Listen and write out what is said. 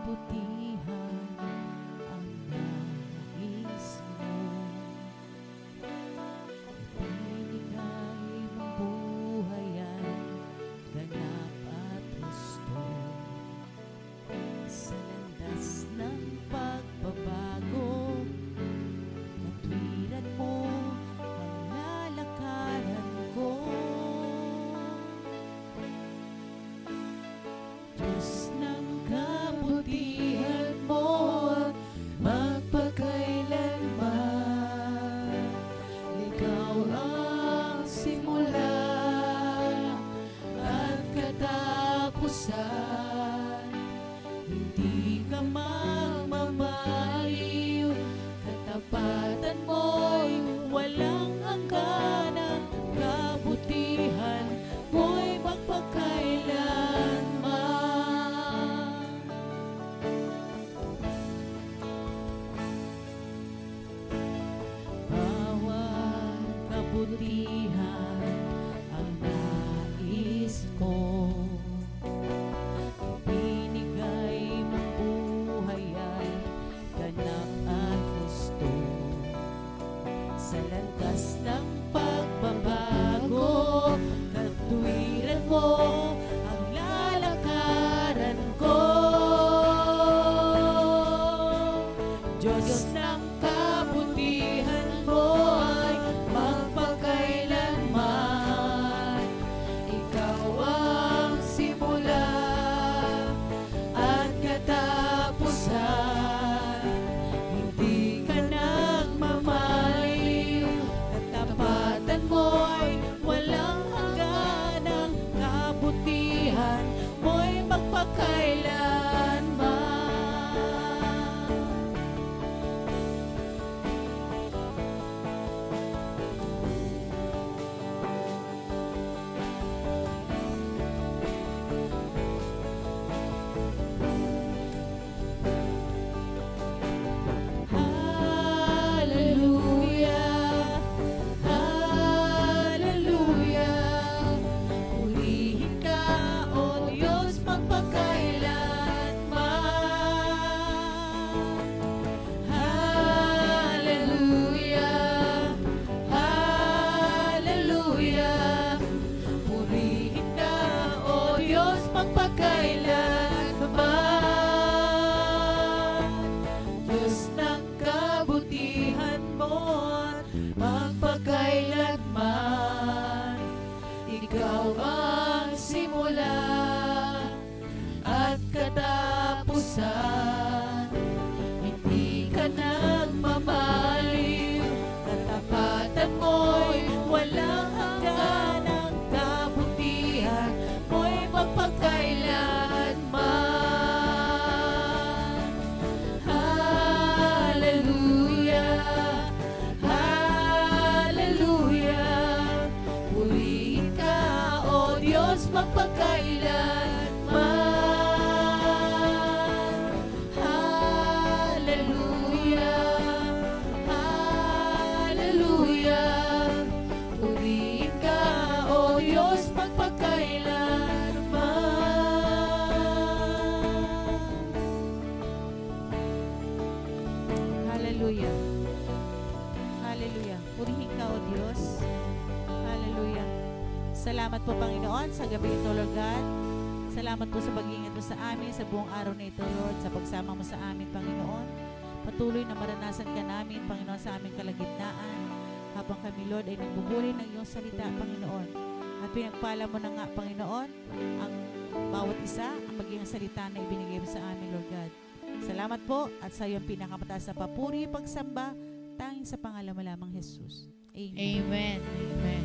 kabutihan ang nais mo. Ibinigay mong buhay ay ganap at gusto. Sa landas ng pagbabago, katwiran mo ang lalakaran ko. Diyos ng kabutihan mo, magpakailanman. Ikaw ang simula at katapusan. Hindi ka magmamaliw, katapatan mo'y walang hanggan. Ang kabutihan mo'y magpakailanman. Bawat kabutihan ang nais ko. Binigay mong buhay ay ganap at gusto. Sa landas ng pagbabago, katwiran mo ang lalakaran ko. Diyos ng kabutihan mo ay magpakailanman. Ikaw ang simula at katapusan. Hindi ka nagmamaliw, katapatan mo'y walang hanggan. Ang kabutihan mo'y magpakailanman. Hallelujah, hallelujah. Purihin ka, O Diyos, magpakailanman. Hallelujah, hallelujah. Purihin ka, O Diyos, magpakailanman. Diyos ng kabutihan mo, magpakailanman. Ikaw ang simula at katapusan. Hindi ka nagmamaliw, katapatan mo'y walang hanggan. Ang kabutihan mo'y magpakailanman. Hallelujah, hallelujah. Purihin ka, O Diyos, magpakailanman. Hallelujah, hallelujah. Purihin ka, O Diyos, magpakailanman. Hallelujah. Hallelujah. Purihin ka, O Diyos. Hallelujah. Salamat po, Panginoon, sa gabi ito, Lord God. Salamat po sa pag-iingat mo sa amin sa buong araw na ito, Lord, sa pagsama mo sa amin, Panginoon. Patuloy na maranasan ka namin, Panginoon, sa aming kalagitnaan. Habang kami, Lord, ay nagbubuli ng iyong salita, Panginoon. At pinagpala mo na nga, Panginoon, ang bawat isa, ang maging salita na ibinigay mo sa amin, Lord God. Salamat po at sa iyong pinakamataas na papuri, pagsamba, tanging sa pangalan mo lamang, Jesus. Amen. Amen. Amen.